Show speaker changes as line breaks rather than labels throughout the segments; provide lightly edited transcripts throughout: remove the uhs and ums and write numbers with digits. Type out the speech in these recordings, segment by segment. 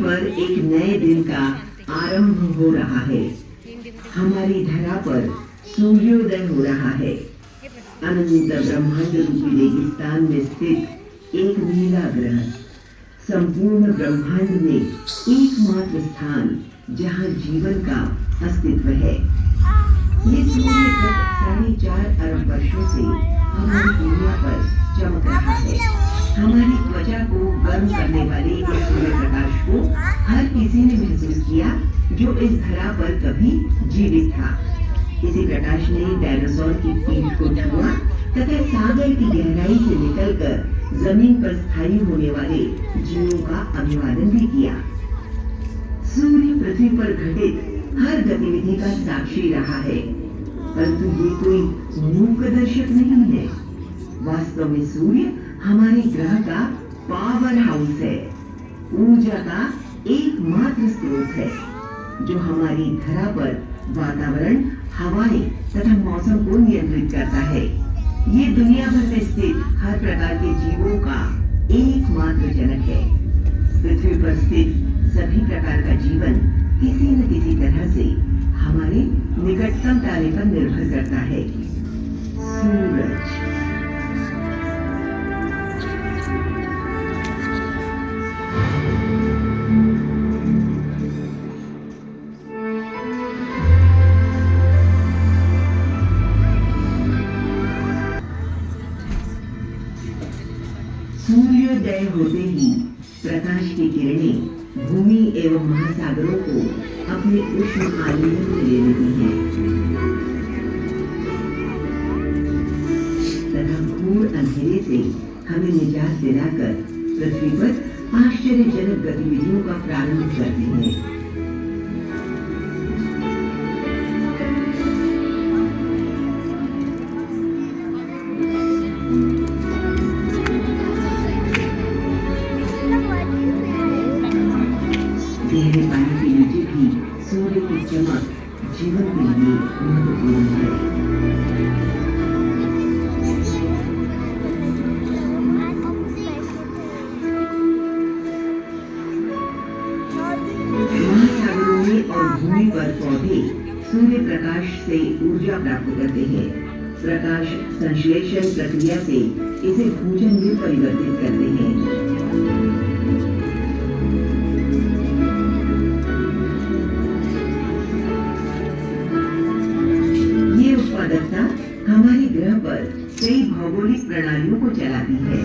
पर एक नए दिन का आरंभ हो रहा है। हमारी धरा पर सूर्योदय हो रहा है। अनंत ब्रह्मांड रूपी रेगिस्तान में स्थित एक नीला ग्रह, संपूर्ण ब्रह्मांड में एकमात्र स्थान जहां जीवन का अस्तित्व है। ये सूर्य गत 4.5 अरब वर्षों से हमारी दुनिया पर चमक रहा है। हमारी त्वचा को गर्म करने वाले इस सूर्य प्रकाश को हर किसी ने महसूस किया जो इस धरा पर कभी जीवित था। इसी प्रकाश ने डायनासोर की पीठ को छुआ तथा सागर की गहराई से निकलकर जमीन पर स्थायी होने वाले जीवों का अभिवादन भी किया। सूर्य पृथ्वी पर घटित हर गतिविधि का साक्षी रहा है, परंतु ये कोई मूक दर्शक नहीं है। वास्तव में सूर्य हमारे ग्रह का पावर हाउस है, ऊर्जा का एकमात्र स्रोत है, जो हमारी धरा पर वातावरण, हवाएं तथा मौसम को नियंत्रित करता है। ये दुनिया भर में स्थित हर प्रकार के जीवों का एकमात्र जनक है। पृथ्वी पर स्थित सभी प्रकार का जीवन किसी न किसी तरह से हमारे निकटतम तारे पर निर्भर करता है, सूरज। सूर्योदय होते ही प्रकाश की किरणें भूमि एवं महासागरों को अपने उष्ण आलिंगन में ले लेती हैं तथा घोर अंधेरे से हमें निजात दिलाकर पृथ्वी पर आश्चर्यजनक गतिविधियों का प्रारंभ करती हैं। गहरे पानी के नीचे भी सूर्य की चमक जीवन के लिए महत्वपूर्ण है। महासागरों में और भूमि पर पौधे सूर्य प्रकाश से ऊर्जा प्राप्त करते हैं। प्रकाश संश्लेषण प्रक्रिया से इसे भोजन में परिवर्तित करते हैं। उत्पादकता हमारे ग्रह पर कई भौगोलिक प्रणालियों को चलाती है।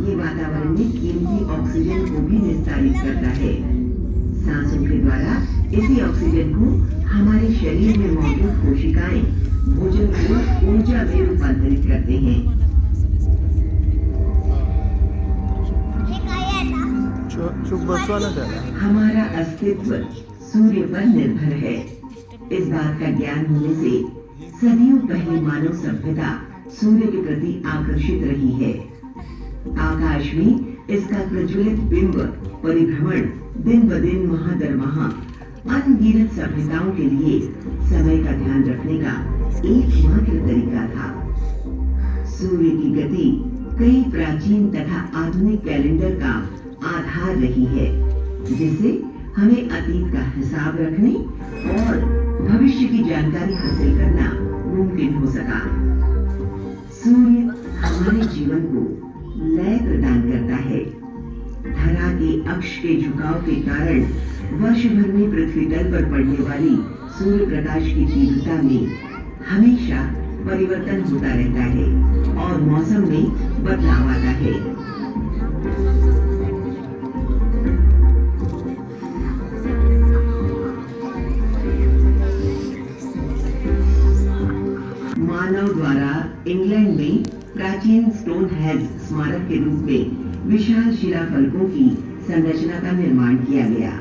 ये वातावरण में कीमती ऑक्सीजन को भी निस्तारित करता है। सांसों के द्वारा इसी ऑक्सीजन को हमारे शरीर में मौजूद कोशिकाएं भोजन को ऊर्जा में रूपांतरित करते हैं। हमारा अस्तित्व सूर्य पर निर्भर है। इस बात का ज्ञान होने से सदियों पहले मानव सभ्यता सूर्य के प्रति आकर्षित रही है। आकाश में इसका प्रज्वलित बिंब परिभ्रमण दिन ब दिन माह दर माह अनगिनत सभ्यताओं के लिए समय का ध्यान रखने का एकमात्र तरीका था। सूर्य की गति कई प्राचीन तथा आधुनिक कैलेंडर का आधार रही है, जिससे हमें अतीत का हिसाब रखने और भविष्य की जानकारी हासिल करना मुमकिन हो सका। सूर्य हमारे जीवन को लय प्रदान करता है। धरा के अक्ष के झुकाव के कारण वर्ष भर में पृथ्वी तल पर पड़ने वाली सूर्य प्रकाश की तीव्रता में हमेशा परिवर्तन होता रहता है और मौसम में बदलाव आता है। मानव द्वारा इंग्लैंड में प्राचीन स्टोनहेंज स्मारक के रूप में विशाल शिलाफलकों की संरचना का निर्माण किया गया।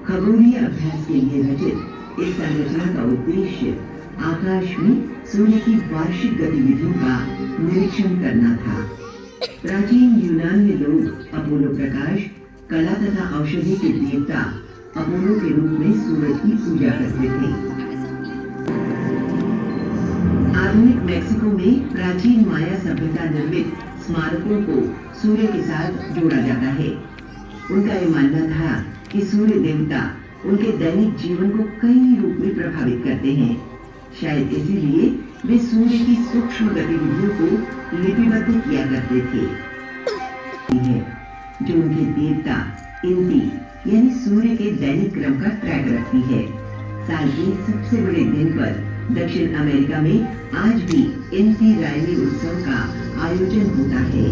खगोलीय अभ्यास के लिए रचित इस संरचना का उद्देश्य आकाश में सूर्य की वार्षिक गतिविधियों का निरीक्षण करना था। प्राचीन यूनान में लोग अपोलो प्रकाश, कला तथा औषधि के देवता अपोलो के रूप में सूरज की पूजा करते थे। आधुनिक मेक्सिको में प्राचीन माया सभ्यता निर्मित स्मारकों को सूर्य के साथ जोड़ा जाता है। उनका यह मानना था कि सूर्य देवता उनके दैनिक जीवन को कई रूप में प्रभावित करते हैं। शायद इसीलिए वे सूर्य की सूक्ष्म गतिविधियों को लिपिबद्ध किया करते थे, जो उनके देवता इंती यानी सूर्य के दैनिक क्रम का ट्रैक रखती है। साल के सबसे बड़े दिन पर दक्षिण अमेरिका में आज भी इंती रायमी उत्सव का आयोजन होता है।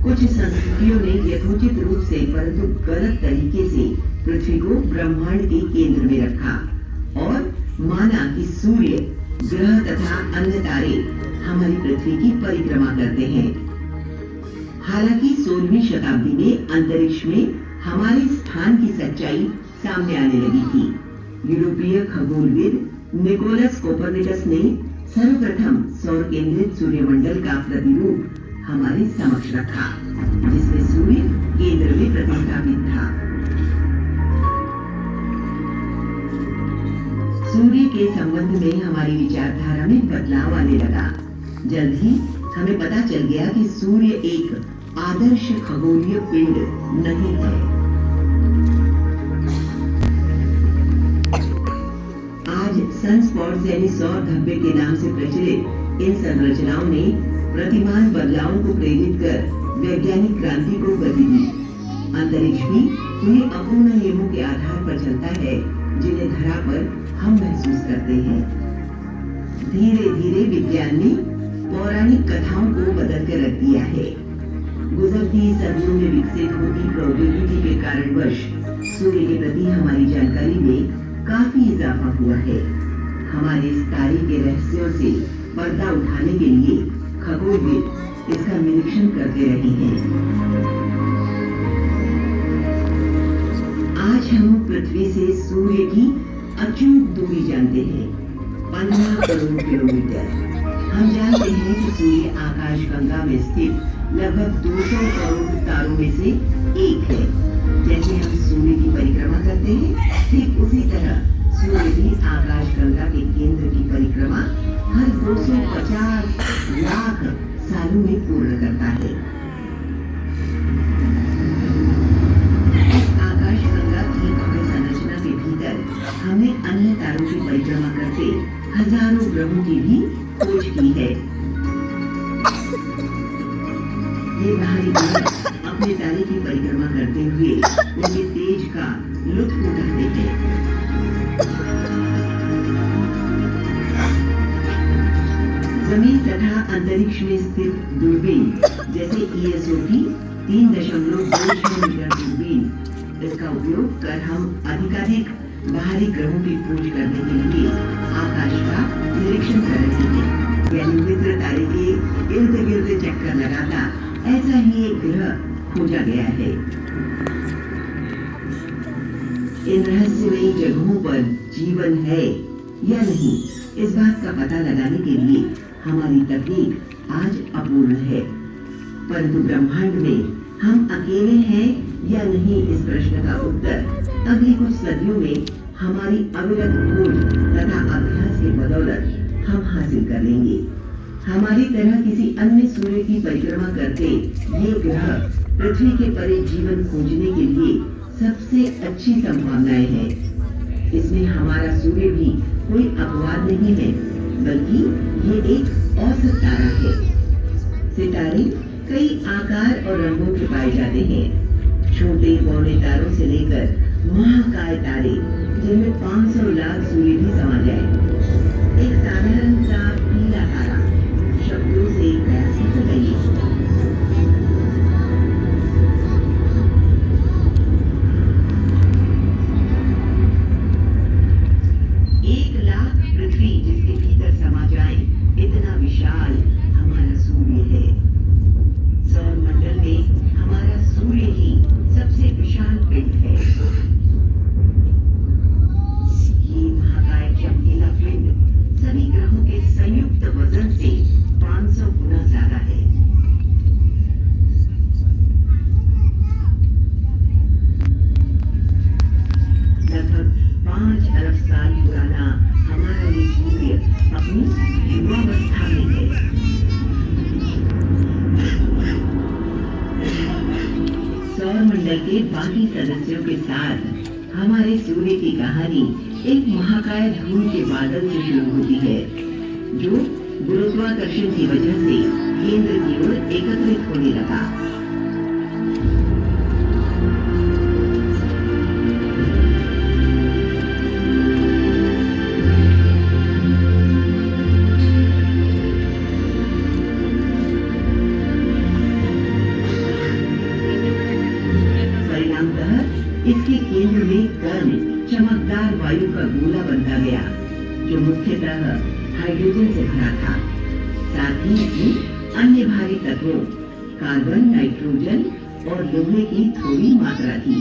कुछ संस्कृतियों ने यथोचित रूप से परंतु गलत तरीके से पृथ्वी को ब्रह्मांड के केंद्र में रखा और माना कि सूर्य, ग्रह तथा अन्य तारे हमारी पृथ्वी की परिक्रमा करते हैं। हालांकि 16वीं शताब्दी में अंतरिक्ष में हमारे स्थान की सच्चाई सामने आने लगी थी। यूरोपीय खगोलविद निकोलस कोपरनिकस ने सर्वप्रथम सौर केंद्रित सूर्यमंडल का प्रतिरूप हमारे समक्ष रखा, जिसमें सूर्य केंद्र में प्रतिस्थापित था। सूर्य के संबंध में हमारी विचारधारा में बदलाव आने लगा। जल्द ही हमें पता चल गया कि सूर्य एक आदर्श खगोलीय पिंड नहीं है। आज सनस्पॉट्स यानी सौर धब्बे के नाम से प्रचलित इन संरचनाओं ने प्रतिमान बदलावों को प्रेरित कर वैज्ञानिक क्रांति को गति दी। अंतरिक्ष भी उन्हीं अपूर्ण नियमों के आधार पर चलता है जिन्हें धरा पर हम महसूस करते हैं। धीरे धीरे विज्ञान ने पौराणिक कथाओं को बदल कर रख दिया है। गुजरती सदियों में विकसित होती प्रौद्योगिकी के कारणवश सूर्य के प्रति हमारी जानकारी में काफी इजाफा हुआ है। हमारे इस तारे के रहस्यों से पर्दा उठाने के लिए खगोलविद इसका निरीक्षण करते रहे हैं। आज हम पृथ्वी से सूर्य की अचूक दूरी जानते हैं, 15 करोड़ किलोमीटर। हम जानते हैं कि सूर्य आकाशगंगा में स्थित लगभग 200 करोड़ तारों में से एक है। जैसे हम सूर्य की परिक्रमा करते हैं, ठीक उसी तरह सूर्य भी आकाशगंगा के केंद्र की परिक्रमा हर 250 लाख सालों में पूर्ण करता है। इस आकाशगंगा की भव्य संरचना के भीतर हमने अन्य तारों की परिक्रमा करते हजारों ग्रहों की भी खोज की है। ये बाहरी ग्रह अपने तारे की परिक्रमा करते हुए उनके तेज का लुत्फ उठाते हैं। जमीन तथा अंतरिक्ष में स्थित दूरबीन जैसे ESOT 3.26 मीटर दूरबीन, इसका उपयोग कर हम अधिकाधिक बाहरी ग्रहों की खोज करने के लिए आकाश का निरीक्षण कर रहे हैं। यानी मित्र तारे के इर्द गिर्द चक्कर लगाता ऐसा ही एक ग्रह खोजा गया है। इन रहस्यमयी जगहों पर जीवन है या नहीं, इस बात का पता लगाने के लिए हमारी तकनीक आज अपूर्ण है। परंतु ब्रह्मांड में हम अकेले हैं या नहीं, इस प्रश्न का उत्तर अगली कुछ सदियों में हमारी अविरत खोज तथा अभ्यास की बदौलत हम हासिल कर लेंगे। हमारी तरह किसी अन्य सूर्य की परिक्रमा करते ये ग्रह पृथ्वी के परे जीवन खोजने के लिए सबसे अच्छी संभावनाएं हैं। इसमें हमारा सूर्य भी कोई अपवाद नहीं है, बल्कि ये एक औसत तारा है। सितारे कई आकार और रंगों के पाए जाते हैं। छोटे पौने तारों से लेकर महाकाय तारे, जिनमें 500 लाख सूर्य भी समा जाए। एक साधारण सा पीला तारा शब्दों से कैसे बताइए। सौर मंडल के बाकी सदस्यों के साथ हमारे सूर्य की कहानी एक महाकाय धूल के बादल से शुरू होती है, जो गुरुत्वाकर्षण की वजह से केंद्र की ओर एकत्रित होने लगा। इसके केंद्र में गर्म चमकदार वायु का गोला बनता गया, जो मुख्यतः हाइड्रोजन से भरा था। साथ ही इसमें अन्य भारी तत्वों कार्बन, नाइट्रोजन और लोहे की थोड़ी मात्रा थी।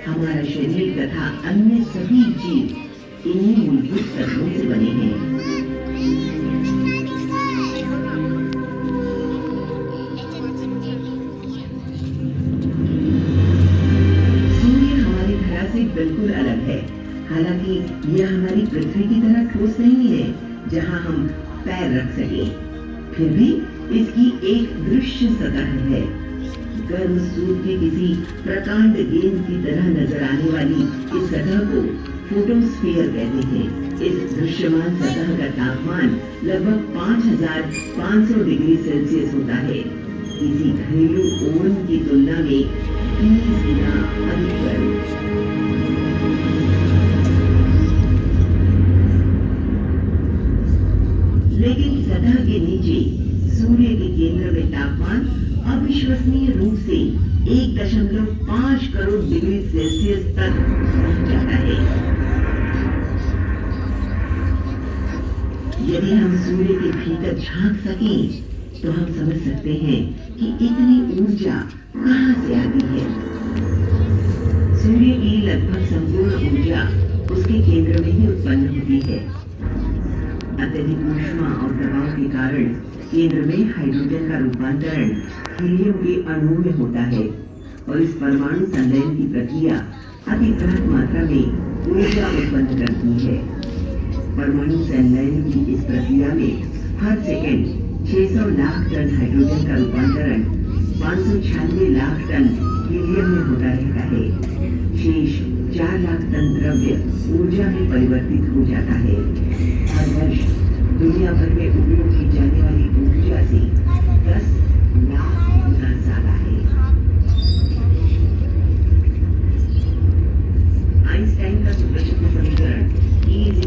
हमारा शरीर तथा अन्य सभी जीव इन्हीं मूलभूत तत्वों से बने हैं। बिल्कुल अलग है। हालांकि यह हमारी पृथ्वी की तरह ठोस नहीं है, जहां हम पैर रख सके। फिर भी इसकी एक दृश्य सतह है। गर्म सूर्य के किसी प्रकांड गेंद की तरह नजर आने वाली इस सतह को फोटोस्फीयर कहते हैं। इस दृश्यमान सतह का तापमान लगभग 5500 डिग्री सेल्सियस होता है। किसी घरेलू ओवन की तुलना में 20 गुना अधिक गर्म। लेकिन सतह के नीचे सूर्य के केंद्र में तापमान अविश्वसनीय रूप से 1.5 करोड़ डिग्री सेल्सियस तक पहुंच जाता है। यदि हम सूर्य के भीतर झांक सकें, तो हम समझ सकते हैं कि इतनी ऊर्जा कहां से आती है। सूर्य की लगभग संपूर्ण ऊर्जा उसके केंद्र में ही उत्पन्न होती है। अत्यधिक ऊष्मा और दबाव के कारण केंद्र में हाइड्रोजन का रूपांतरण हीलियम के अणुओं में होता है और इस परमाणु संलयन की प्रक्रिया अति बृहत मात्रा में ऊर्जा उत्पन्न करती है। परमाणु संलयन की इस प्रक्रिया में हर सेकंड 600 लाख टन हाइड्रोजन का रूपांतरण 596 लाख टन हीलियम में होता रहता है। शेष 4 लाख टन द्रव्य ऊर्जा में परिवर्तित हो जाता है। हर वर्ष दुनिया भर में उपयोग की जाने वाली ऊर्जा से 10 लाख गुना ज्यादा है। आइंस्टाइन का सुप्रसिद्ध समीकरण E=mc²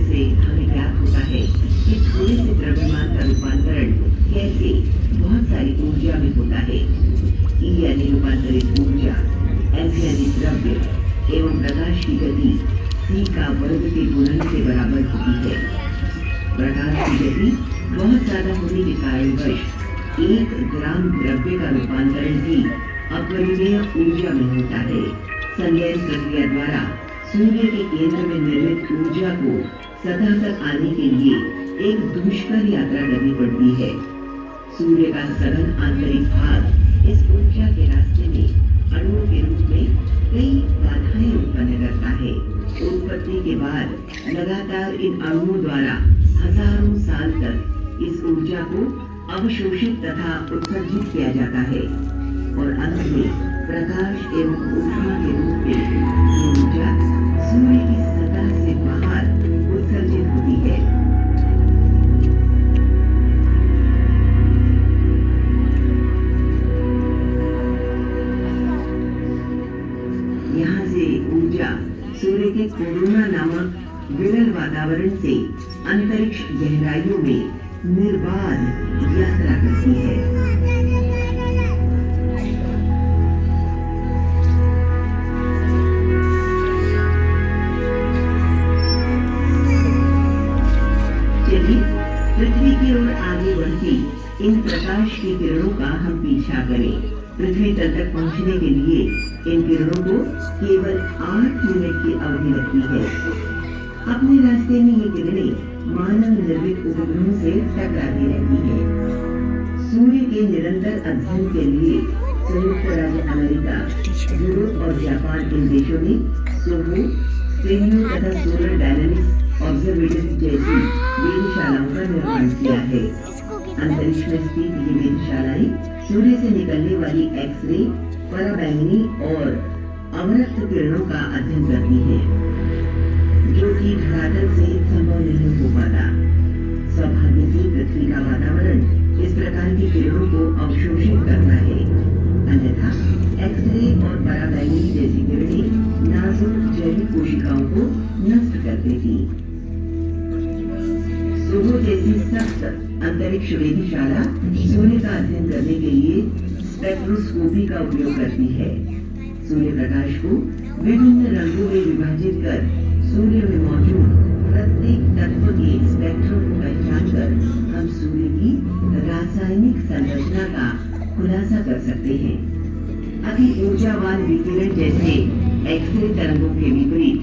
से हमें ज्ञात होता है कि थोड़े से द्रव्यमान का रूपांतरण कैसे बहुत सारी ऊर्जा में होता है। E यानी रूपांतरित ऊर्जा, m यानी द्रव्य एवं प्रकाश की गति c का वर्ग के गुणन से बराबर होती है। प्रकाश की गति बहुत ज्यादा होने के कारणवश 1 ग्राम द्रव्य का रूपांतरण भी अपरिमेय ऊर्जा में होता है। संलयन प्रक्रिया द्वारा सूर्य के केंद्र में निर्मित ऊर्जा को सतह तक आने के लिए एक दुष्कर यात्रा करनी पड़ती है। सूर्य का सघन आंतरिक भाग इस ऊर्जा के रास्ते में अणुओं के रूप में कई बाधाएं उत्पन्न करता है। उत्पत्ति के बाद लगातार इन अणुओं द्वारा हजारों साल तक इस ऊर्जा को अवशोषित तथा उत्सर्जित किया जाता है और अंत में प्रकाश एवं ऊष्मा के रूप में ये ऊर्जा सूर्य की सतह से बाहर उत्सर्जित होती है। यहाँ से ऊर्जा सूर्य के कोरोना नामक विरल वातावरण से अंतरिक्ष गहराइयों में निर्बाध यात्रा करती है। पृथ्वी की ओर आगे बढ़ती इन प्रकाश की किरणों का हम पीछा करें। पृथ्वी तल तक पहुंचने के लिए इन किरणों को केवल 8 मिनट की अवधि लगती है। अपने रास्ते में ये किरणें मानव निर्मित उपग्रहों से टकराती रहती हैं। सूर्य के निरंतर अध्ययन के लिए संयुक्त राज्य अमेरिका, यूरोप और जापान इन देशों ने सोहो, स्टेरियो तथा सोलर डायनामिक्स ऑब्जर्वेटरी जैसी वेधशालाओं का निर्माण किया है। अंतरिक्ष में स्थित ये वेधशालाएं सूर्य से निकलने वाली एक्सरे पराबैंगनी और अवरक्त किरणों का अध्ययन करती है, जो कि धरातल से संभव नहीं हो पाता। सौभाग्य से पृथ्वी का वातावरण इस प्रकार की किरणों को अवशोषित करता है, अन्यथा एक्सरे और पराबैंगनी जैसी किरणें नाजुक जैविक कोशिकाओं को नष्ट कर देती। सूर्य जैसी सख्त अंतरिक्ष वेधशाला सूर्य का अध्ययन करने के लिए स्पेक्ट्रोस्कोपी का उपयोग करती है। सूर्य प्रकाश को विभिन्न रंगों में विभाजित कर सूर्य में मौजूद प्रत्येक तत्व के स्पेक्ट्रम को पहचान कर हम सूर्य की रासायनिक संरचना का खुलासा कर सकते हैं। अति ऊर्जावान विकिरण जैसे एक्सरे तरंगों के विपरीत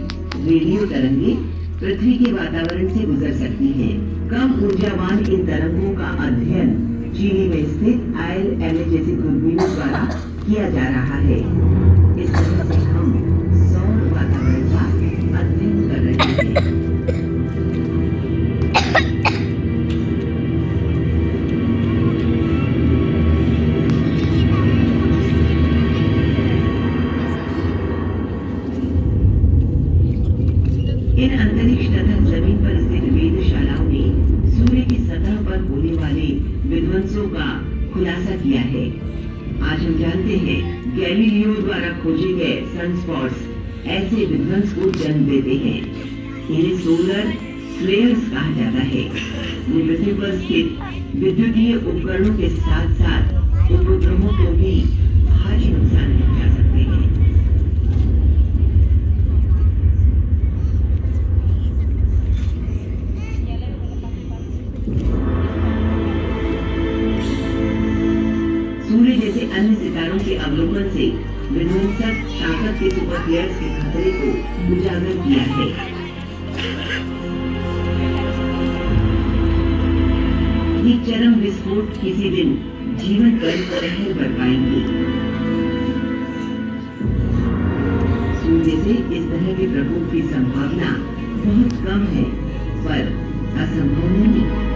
रेडियो तरंगे पृथ्वी के वातावरण से गुजर सकती हैं। कम ऊर्जावान इन तरंगों का अध्ययन चीली में स्थित ILMA जैसी दूरबीनों द्वारा किया जा रहा है। इस तरह से हम सौर वातावरण का अध्ययन कर रहे हैं। इन अंतरिक्ष तथा जमीन पर स्थित वेधशालाओं ने सूर्य की सतह पर होने वाले विध्वंसों का खुलासा किया है। आज हम जानते हैं गैलीलियो द्वारा खोजे गए सनस्पॉट्स ऐसे विध्वंस को जन्म देते हैं। इन्हें सोलर फ्लेयर्स कहा जाता है। ये पृथ्वी पर स्थित विद्युतीय उपकरणों के साथ साथ उपग्रहों को भी भारी नुकसान पहुंचा सकते हैं। सूर्य जैसे अन्य सितारों के अवलोकन से विध्वंसक ताकत के सुपर फ्लेयर्स के खतरे को उजागर किया है। ये चरम विस्फोट किसी दिन जीवन पर कहर बरपाएंगे। सूर्य से इस तरह के प्रकोप की संभावना बहुत कम है, पर असंभव नहीं।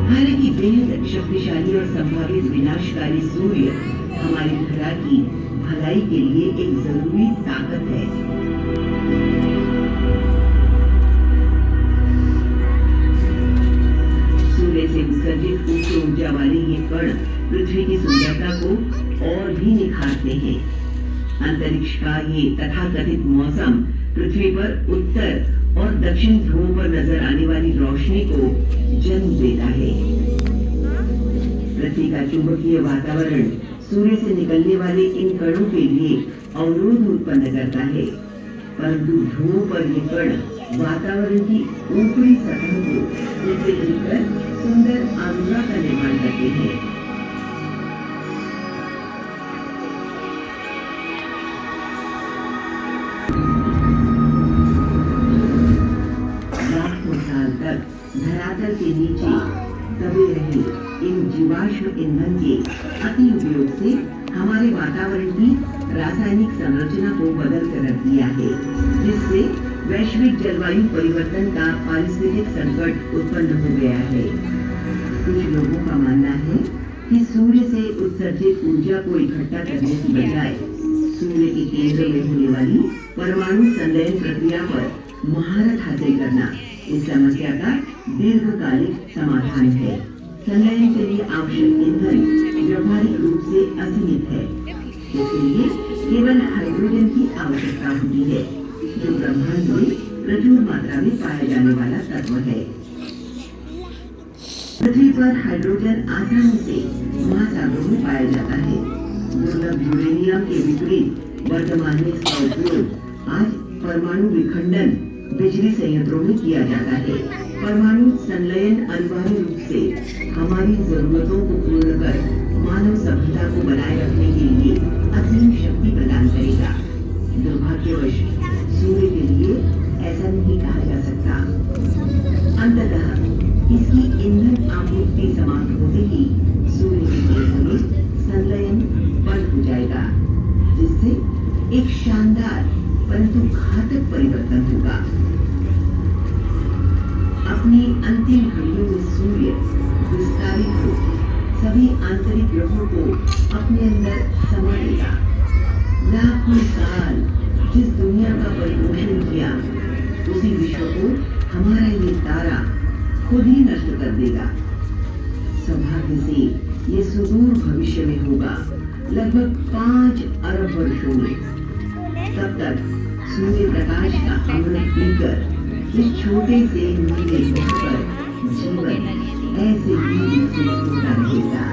हालांकि बेहद शक्तिशाली और संभावित विनाशकारी सूर्य हमारी धरा की भलाई के लिए एक जरूरी ताकत है। सूर्य से उत्सर्जित उच्च ऊर्जा वाले ये कण पृथ्वी की सुंदरता को और भी निखारते हैं। अंतरिक्ष का ये तथाकथित मौसम पृथ्वी पर उत्तर और दक्षिण ध्रुवों पर नजर आने वाली रोशनी को जन्म देता है। पृथ्वी का चुंबकीय वातावरण सूर्य से निकलने वाले इन कणों के लिए अवरोध उत्पन्न करता है, परंतु ध्रुवों पर ये कण वातावरण की ऊपरी सतह को उत्तेजित कर सुंदर आंदोलन का निर्माण करते हैं। धरातल के नीचे दबे रहे इन जीवाश्म ईंधन के अति उपयोग से हमारे वातावरण की रासायनिक संरचना को बदल कर रख दिया है, जिससे वैश्विक जलवायु परिवर्तन का पारिस्थितिक संकट उत्पन्न हो गया है। कुछ लोगों का मानना है कि सूर्य से उत्सर्जित ऊर्जा को इकट्ठा करने की बजाय सूर्य के केंद्र में होने वाली परमाणु संलयन प्रक्रिया पर महारत हासिल करना इस समस्या का दीर्घकालिक समाधान है। संलयन के लिए आवश्यक ईंधन व्यावहारिक रूप से असीमित है। इसके लिए केवल हाइड्रोजन की आवश्यकता होती है, जो ब्रह्मांड में प्रचुर मात्रा में पाया जाने वाला तत्व है। पृथ्वी पर हाइड्रोजन आसानी से महासागरों में पाया जाता है। दुर्लभ यूरेनियम के विपरीत वर्तमान में इसका उपयोग आज परमाणु विखंडन बिजली संयंत्रों में किया जाता है। परमाणु संलयन अनिवार्य रूप से हमारी जरूरतों को पूर्ण कर मानव सभ्यता को बनाए रखने के लिए असीम शक्ति प्रदान करेगा। दुर्भाग्यवश सूर्य के लिए ऐसा नहीं कहा जा सकता। अंततः इसकी ईंधन आपूर्ति समाप्त होते ही सूर्य के केंद्र में संलयन बंद हो जाएगा, जिससे एक शानदार परंतु घातक परिवर्तन होगा। अपनी अंतिम घड़ियों में सूर्य विस्तारित हो सभी आंतरिक ग्रहों को अपने अंदर समा लेगा। लाखों साल जिस दुनिया का परिपोषण किया उसी विश्व को हमारा ये तारा खुद ही नष्ट कर देगा। सौभाग्य से ये सुदूर भविष्य में होगा, लगभग 5 अरब वर्षों में। तब तक सूर्य प्रकाश का अमृत पीकर इस छोटे से नीले ग्रह पर जीवन ऐसे ही विकसित होता रहेगा।